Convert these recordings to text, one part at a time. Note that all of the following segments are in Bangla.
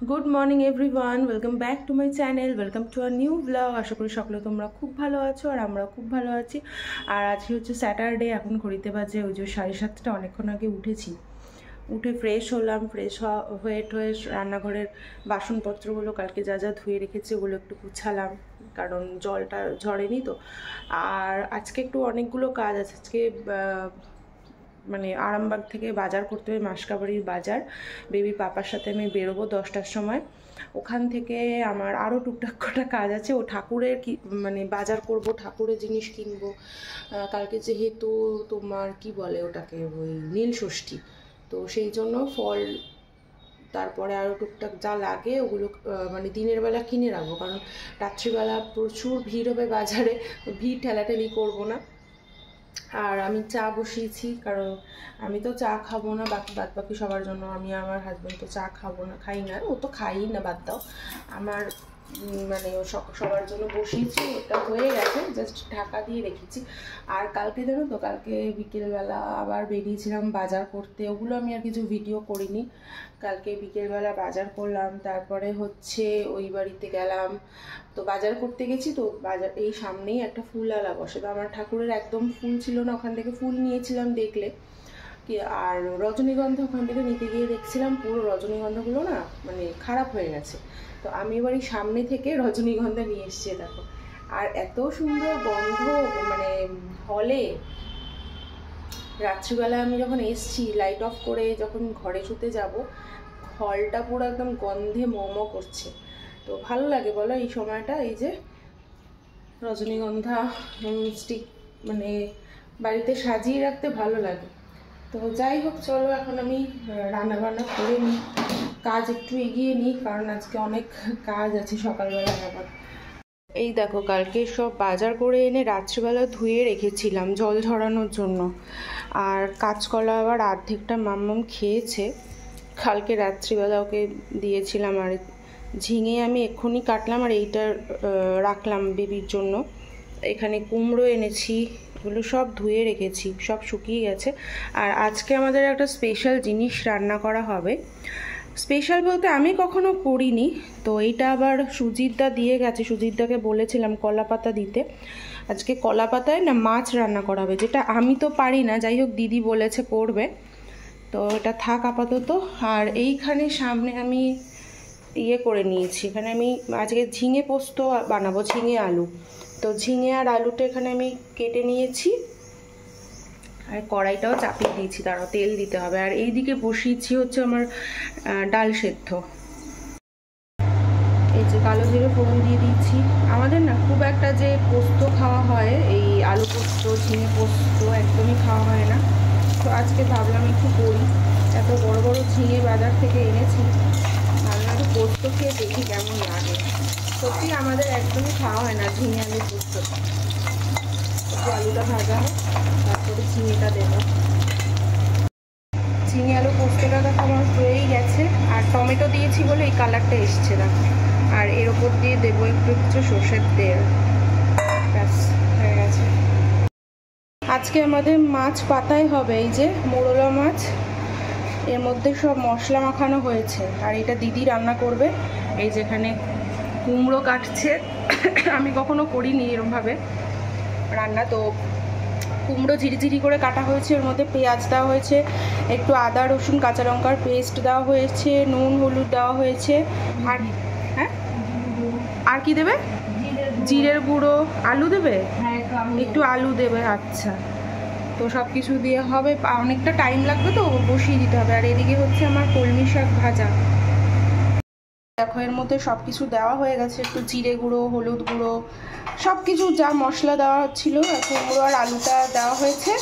Good morning everyone, welcome back to my channel, welcome to our new blog. আশা করি সকলে তোমরা খুব ভালো আছো আর আমরা খুব ভালো আছি। আর আজকে হচ্ছে স্যাটারডে, এখন ঘড়িতে বাজে ওই যে 7:30। অনেকক্ষণ আগে উঠেছি, উঠে ফ্রেশ হলাম। ফ্রেশ হয়ে রান্নাঘরের বাসনপত্রগুলো কালকে যা যা ধুয়ে রেখেছি ওগুলো একটু গুছালাম, কারণ জলটা ঝরেনি তো। আর আজকে একটু অনেকগুলো কাজ আছে। আজকে মানে আরামবাগ থেকে বাজার করতে হবে, মাসকাবাড়ির বাজার। বেবি পাপার সাথে আমি বেরোবো 10টার সময়। ওখান থেকে আমার আরও টুকটাক কটা কাজ আছে। ও ঠাকুরের মানে বাজার করব, ঠাকুরের জিনিস কিনবো। কালকে যেহেতু তোমার কি বলে ওটাকে, ওই নীল ষষ্ঠী, তো সেই জন্য ফল, তারপরে আরও টুকটাক যা লাগে ওগুলো মানে দিনের বেলা কিনে রাখবো, কারণ রাত্রিবেলা প্রচুর ভিড় হবে বাজারে। ভিড় ঠেলাঠেলি করবো না। আর আমি চা বসিয়েছি, কারণ আমি তো চা খাবো না, বাকি সবার জন্য। আমি আমার হাজব্যান্ড তো চা খাই না, ও তো খাই না, বাদ দাও। আমার মানে সবার জন্য বসিয়েছি, ওটা হয়ে গেছে, জাস্ট ঢাকা দিয়ে রেখেছি। আর কালকে জানো তো, কালকে বিকেলবেলা আবার বেরিয়েছিলাম বাজার করতে, ওগুলো আমি আর কিছু ভিডিও করিনি। কালকে বিকেলবেলা বাজার করলাম, তারপরে হচ্ছে ওই বাড়িতে গেলাম। তো বাজার করতে গেছি, তো বাজার এই সামনেই একটা ফুলওয়ালা বসে, তো আমার ঠাকুরের একদম ফুল ছিল না, ওখান থেকে ফুল নিয়েছিলাম দেখলে কি। আর রজনীগন্ধা ওখান থেকে নিতে গিয়ে দেখছিলাম পুরো রজনীগন্ধাগুলো না মানে খারাপ হয়ে গেছে। তো আমি এবার এই সামনে থেকে রজনীগন্ধা নিয়ে এসছি, দেখো। আর এত সুন্দর গন্ধ, মানে হলে রাত্রিবেলা আমি যখন এসছি লাইট অফ করে, যখন ঘরে শুতে যাব, হলটা পুরো একদম গন্ধে মোমো করছে। তো ভালো লাগে বলো এই সময়টা, এই যে রজনীগন্ধা স্টিক মানে বাড়িতে সাজিয়ে রাখতে ভালো লাগে। তো যাই হোক, চলো এখন আমি রান্নাবান্না করে নিই, কাজ একটু এগিয়ে নিই, কারণ আজকে অনেক কাজ আছে সকালবেলা আবার। এই দেখো, কালকে সব বাজার করে এনে রাত্রিবেলা ধুয়ে রেখেছিলাম জল ঝরানোর জন্য। আর কাঁচকলা আবার অর্ধেকটা মাম্মাম খেয়েছে, কালকে রাত্রিবেলা ওকে দিয়েছিলাম। আর ঝিঙে আমি এক্ষুনি কাটলাম, আর এইটা রাখলাম বেবির জন্য। এখানে কুমড়ো এনেছি, এগুলো সব ধুয়ে রেখেছি, সব শুকিয়ে গেছে। আর আজকে আমাদের একটা স্পেশাল জিনিস রান্না করা হবে। স্পেশাল বলতে আমি কখনো করিনি, তো এইটা আবার সুজিতদা দিয়ে গেছে। সুজিতদাকে বলেছিলাম কলা পাতা দিতে। আজকে কলা পাতায় না মাছ রান্না করা হবে, যেটা আমি তো পারি না, যাই হোক দিদি বলেছে করবে, তো এটা থাক আপাতত। আর এইখানে সামনে আমি ইয়ে করে নিয়েছি, এখানে আমি আজকে ঝিঙে পোস্ত বানাবো, ঝিঙে আলু। তো ঝিঙে আর আলুটা এখানে আমি কেটে নিয়েছি, আর কড়াইটাও চাপিয়ে দিয়েছি, তারও তেল দিতে হবে। আর এইদিকে বসিয়েছি হচ্ছে আমার ডাল সেদ্ধ। এই যে কালো জিরে ফোড়ন দিয়ে দিয়েছি। আমাদের না খুব একটা যে পোস্ত খাওয়া হয়, এই আলু পোস্ত ঝিঙে পোস্ত একদমই খাওয়া হয় না, তো আজকে ভাবলাম একটু করি। এত বড় বড় ঝিঙে বাজার থেকে এনেছি, ভাবলাম একটু পোস্ত খেয়ে দেখি কেমন লাগে। সত্যি আমাদের একদমই খাওয়া হয় না ঝিঙে আলু পোস্ত। একটু আলুটা ভাজা হোক, তারপরে ঝিঙেটা দেবো। ঝিঙে আলু পোস্তটা দেখো আমার হয়েই গেছে, আর টমেটো দিয়েছি বলে এই কালারটা এসছে না। আর এর ওপর দিয়ে দেবো একটু একটু সর্ষের তেল, ব্যাস হয়ে গেছে। আজকে আমাদের মাছ পাতায় হবে, এই যে মোরলা মাছ, এর মধ্যে সব মশলা মাখানো হয়েছে। আর এটা দিদি রান্না করবে। এই যেখানে কুমড়ো কাটছে, আমি কখনো করিনি এরমভাবে রান্না। তো কুমড়ো ঝিরিঝিরি করে কাটা হয়েছে, এর মধ্যে পেঁয়াজ দেওয়া হয়েছে, একটু আদা রসুন কাঁচা লঙ্কার পেস্ট দেওয়া হয়েছে, নুন হলুদ দেওয়া হয়েছে। আর হ্যাঁ, আর কি দেবে? জিরের গুঁড়ো। আলু দেবে? একটু আলু দেবে, আচ্ছা। তো সব কিছু দিয়ে হবে, অনেকটা টাইম লাগবে, তো বসিয়ে দিতে হবে। আর এদিকে হচ্ছে আমার কলমি শাক ভাজা। দেখো এর মধ্যে সব কিছু দেওয়া হয়ে গেছে, একটু জিরে গুঁড়ো, হলুদ গুঁড়ো, সব কিছু যা মশলা দেওয়া ছিল, কুমড়ো আর আলুটা দেওয়া হয়েছে।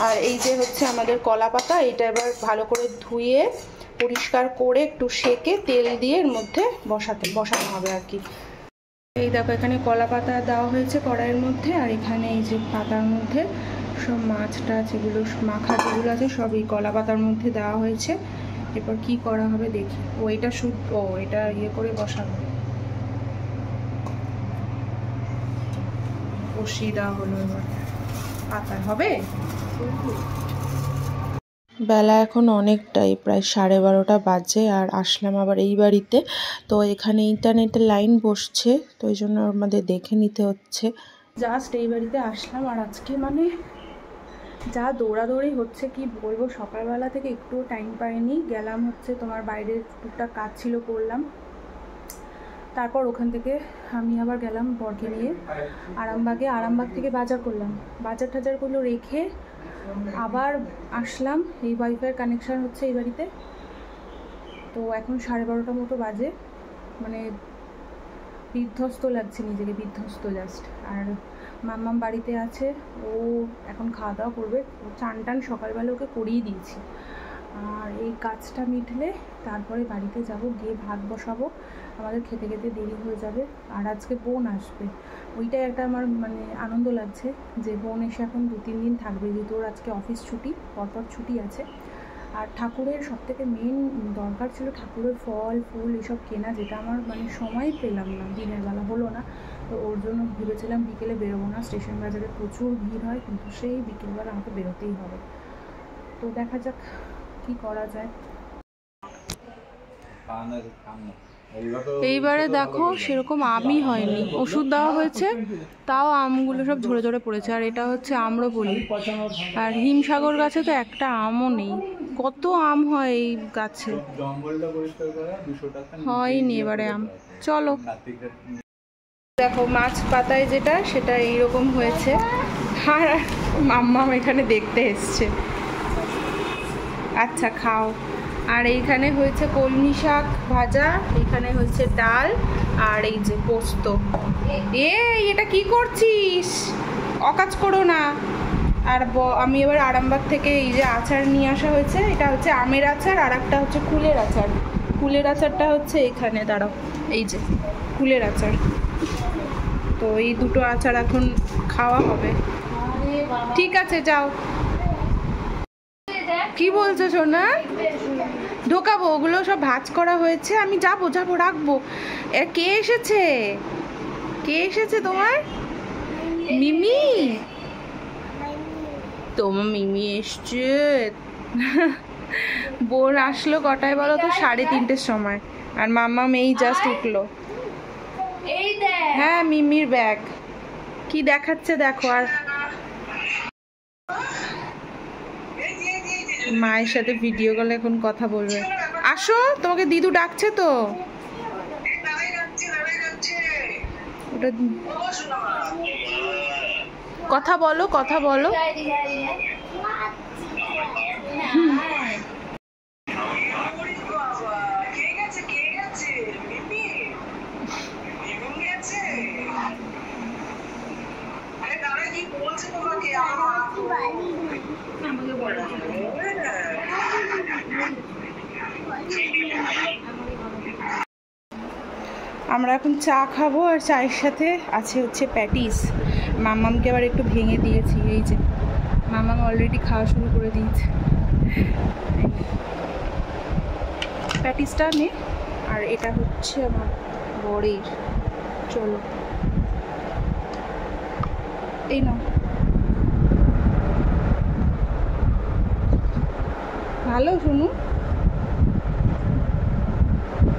আর এই যে হচ্ছে আমাদের কলা পাতা, এটা এবার ভালো করে ধুয়ে পরিষ্কার করে একটু সেকে তেল দিয়ে এর মধ্যে বসানো হবে আর কি। এই দেখো এখানে কলা পাতা দেওয়া হয়েছে কড়াইয়ের মধ্যে, আর এখানে এই যে পাতার মধ্যে সব মাছটা যেগুলো মাখা যেগুলো আছে সব এই কলা পাতার মধ্যে দেওয়া হয়েছে। এরপর কি করা হবে দেখি। ও এটা এটা ইয়ে করে বসাবো, বসিয়ে দেওয়া হলো। এবার পাতা হবে। বেলা এখন অনেকটাই, প্রায় 12:30 বাজে। আর আসলাম আবার এই বাড়িতে। তো এখানে ইন্টারনেটের লাইন বসছে, তো এই জন্য আমাদের দেখে নিতে হচ্ছে। জাস্ট এই বাড়িতে আসলাম, আর আজকে মানে যা দৌড়াদৌড়ি হচ্ছে কি বলবো। সকালবেলা থেকে একটুও টাইম পাইনি। গেলাম হচ্ছে তোমার বাইরের টুকটাক কাজ ছিল, করলাম। তারপর ওখান থেকে আমি আবার গেলাম বরকে নিয়ে আরামবাগে। আরামবাগ থেকে বাজার করলাম, বাজার টাজারগুলো রেখে আবার আসলাম। এই ওয়াইফাইয়ের কানেকশান হচ্ছে এই বাড়িতে। তো এখন 12:30 মতো বাজে। মানে বিধ্বস্ত লাগছে নিজেকে, বিধ্বস্ত জাস্ট। আর মাম্মাম বাড়িতে আছে, ও এখন খাওয়া দাওয়া করবে। ও চান টান সকালবেলা ওকে করিয়ে দিয়েছি। আর এই কাজটা মিটলে তারপরে বাড়িতে যাব, গিয়ে ভাত বসাবো। আমাদের খেতে খেতে দেরি হয়ে যাবে। আর আজকে বোন আসবে, ওইটাই একটা আমার মানে আনন্দ লাগছে যে বোন এসে এখন 2-3 দিন থাকবে, যেহেতু ওর আজকে অফিস ছুটি, পরপর ছুটি আছে। আর ঠাকুরের সবথেকে মেন দরকার ছিল ঠাকুরের ফল ফুল এসব কেনা, যেটা আমার মানে সময় পেলাম না, দিনের বেলা হলো না। তো ওর জন্য ভেবেছিলাম বিকেলে বেরোবো না, স্টেশন বাজারে প্রচুর ভিড় হয়, কিন্তু সেই বিকেলবেলা আমাকে বেরোতেই হবে। তো দেখা যাক কি করা যায়। এইবারে দেখো সেরকম আমই হয়নি, ওষুধ দেওয়া হয়েছে, তাও আমগুলো সব ঝরে ঝরে পড়েছে। আর এটা হচ্ছে আম্রপলি। আর হিমসাগর গাছে তো একটা আমও নেই। কত আম হয় এই গাছে, হয়নি এবারে আম। চলো দেখো মাছ পাতায় যেটা, সেটা এইরকম হয়েছে। আর মাম্মাম এখানে দেখতে এসছে। আচ্ছা খাও। আর এইখানে হয়েছে কলমি শাক ভাজা, এইখানে হয়েছে ডাল, আর এই যে পোস্ত। এটা কি করছিস? অকাজ করো না। আর আমি এবার আরামবাগ থেকে এই যে আচার নিয়ে আসা হয়েছে, এটা হচ্ছে আমের আচার, আর একটা হচ্ছে কুলের আচার। কুলের আচারটা হচ্ছে এখানে, দাঁড়াও, এই যে কুলের আচার। তো এই দুটো আচার এখন খাওয়া হবে। ঠিক আছে যাও। কি বলছো সোনা? ঢোকাবো, ওগুলো সব ভাজ করা হয়েছে, আমি যাবো রাখবো। কে এসেছে? কে এসেছে তোমার? মিমি? তোমার মিমি এসছে। বোন আসলো কটায় বলো তো? 3:30-র সময়। আর মাম্মা মেয়ে জাস্ট উঠলো। হ্যাঁ মিমির ব্যাগ। কি দেখাচ্ছে দেখো। আর মায়ের সাথে ভিডিও কলে এখন কথা বলবে। আসো, তোমাকে দিদু ডাকছে তো। ওটা কথা বলো, কথা বলো। আমরা এখন চা খাবো, আর চায়ের সাথে আছে হচ্ছে প্যাটিস। মাম্মামকে আবার একটু ভেঙে দিয়েছি, এই যে মাম্মাম অলরেডি খাওয়া শুরু করে দিয়েছে। প্যাটিসটা নে। আর এটা হচ্ছে আমার বরের। চলো এই নাও। ভালো শুনু,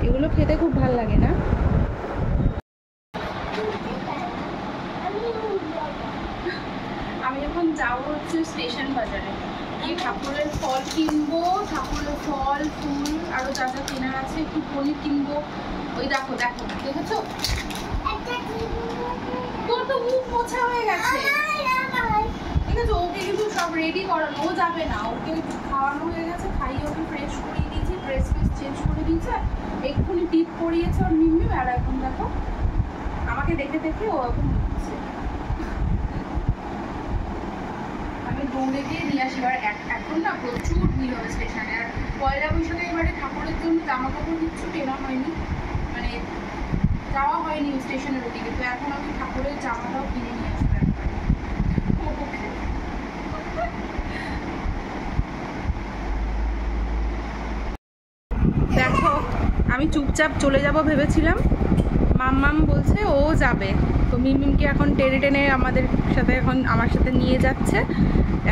এগুলো খেতে খুব ভালো লাগে না? আমি যখন যাবো হচ্ছে স্টেশন বাজারে, গিয়ে ঠাকুরের ফল কিনবো, ঠাকুরের ফল ফুল আরো যা যা কেনার আছে, একটু পনির কিনবো। ওই দেখো দেখো, দেখেছো? তোর তো মুখ পোছা হয়ে গেছে। ঠিক আছে, ওকে কিন্তু সব রেডি করানো, ও যাবে না। ওকে খাওয়ানো হয়ে গেছে, খাইয়ে ওকে ফ্রেশ করিয়ে দিয়েছি, ড্রেস ফ্রেস চেঞ্জ করে দিয়েছে, এক্ষুনি টিপ পরিয়েছে ওর মিমি। আর এখন দেখো আমাকে দেখে দেখে ও এখন নিচ্ছে। আমি দৌড়ে গিয়ে নিয়ে আসি। এবার এখন না প্রচুর ভিড় হবে স্টেশনে। আর পয়লা বৈশাখে এবারে ঠাকুরের জন্য জামা কাপড় কিচ্ছু কেনা হয়নি, মানে যাওয়া হয়নি স্টেশনের ওদিকে। তো এখন আমি ঠাকুরের জামাটাও কিনে নিয়ে আসবো। দেখো আমি চুপচাপ চলে যাব ভেবেছিলাম, মাম্মাম বলছে ও যাবে, তো মিমিমকে এখন টেনে টেনে আমাদের সাথে এখন আমার সাথে নিয়ে যাচ্ছে।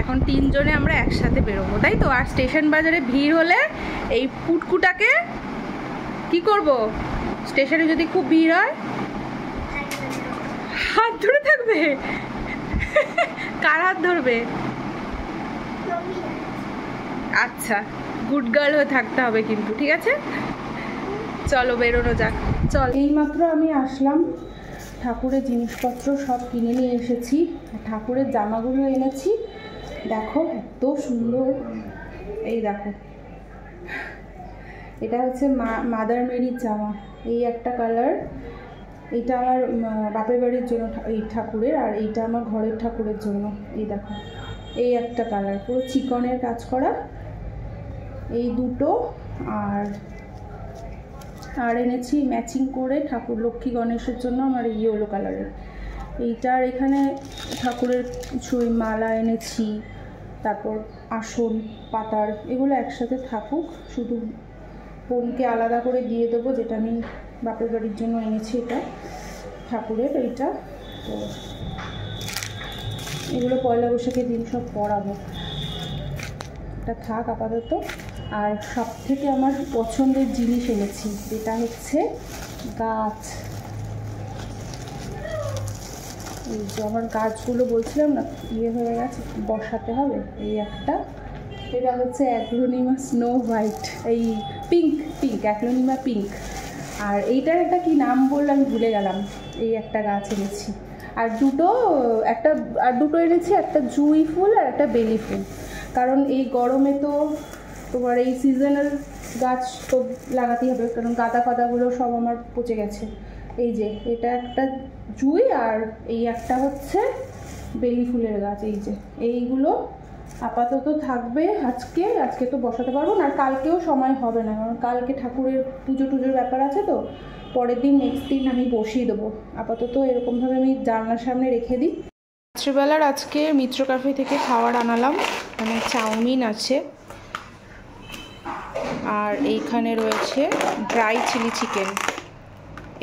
এখন 3 জনে আমরা একসাথে বেরোবো, তাই তো। আর স্টেশন বাজারে ভিড় হলে এই পুটকুটাকে কি করব, স্টেশনে যদি খুব ভিড় হয় হাত ধরে থাকবে। কার হাত ধরবে? আচ্ছা, গুড গার্ল হয়ে থাকতে হবে কিন্তু, ঠিক আছে। চলো বেরোনো যাক, চল। এইমাত্র আমি আসলাম, ঠাকুরের জিনিসপত্র সব কিনে নিয়ে এসেছি, ঠাকুরের জামাগুলো এনেছি। দেখো এত সুন্দর, এই দেখো, এটা হচ্ছে মাদার মেরির জামা, এই একটা কালার। এইটা আমার বাপের বাড়ির জন্য এই ঠাকুরের, আর এইটা আমার ঘরের ঠাকুরের জন্য। এই দেখো, এই একটা কালার, পুরো চিকনের কাজ করা, এই দুটো। আর এনেছি ম্যাচিং করে ঠাকুর লক্ষ্মী গণেশের জন্য আমার ইয়েলো কালারের এইটার। এখানে ঠাকুরের কিছু মালা এনেছি, তারপর আসন পাতার, এগুলো একসাথে থাকুক, শুধু বোনকে আলাদা করে দিয়ে দেবো, যেটা আমি বাপের বাড়ির জন্য এনেছি। এটা ঠাকুরের এইটা, তো এগুলো পয়লা বৈশাখের দিন সব পরাবো, এটা থাক আপাতত। আর সব থেকে আমার পছন্দের জিনিস এনেছি, যেটা হচ্ছে গাছ। এই যে আমার গাছগুলো বলছিলাম না ইয়ে হয়ে গেছে, বসাতে হবে। এই একটা, এটা হচ্ছে অ্যাগ্লোনিমা স্নো হোয়াইট, এই পিঙ্ক অ্যাগ্লোনিমা পিঙ্ক। আর এইটার একটা কি নাম বললো আমি ভুলে গেলাম। এই একটা গাছ এনেছি, আর দুটো এনেছি, একটা জুঁই ফুল আর একটা বেলি ফুল। কারণ এই গরমে তো তোমার এই সিজনাল গাছ তো লাগাতেই হবে, কারণ গাঁদা ফাদাগুলো সব আমার পচে গেছে। এই যে এটা একটা জুঁই, আর এই একটা হচ্ছে বেলি ফুলের গাছ। এই যে এইগুলো আপাতত থাকবে। আজকে তো বসাতে পারবো না, আর কালকেও সময় হবে না, কারণ কালকে ঠাকুরের পুজোর ব্যাপার আছে, তো পরের দিন নেক্সট দিন আমি বসিয়ে দেবো। আপাতত এরকমভাবে আমি জানলার সামনে রেখে দিই। রাত্রিবেলার আজকে মিত্র ক্যাফে থেকে খাবার আনালাম, মানে চাউমিন আছে, আর এইখানে রয়েছে ড্রাই চিলি চিকেন।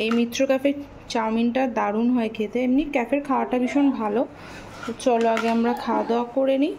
এই মিত্র ক্যাফের চাউমিনটা দারুণ হয় খেতে, এমনি ক্যাফের খাওয়াটা ভীষণ ভালো। তো চলো আগে আমরা খাওয়া দাওয়া করে নিই।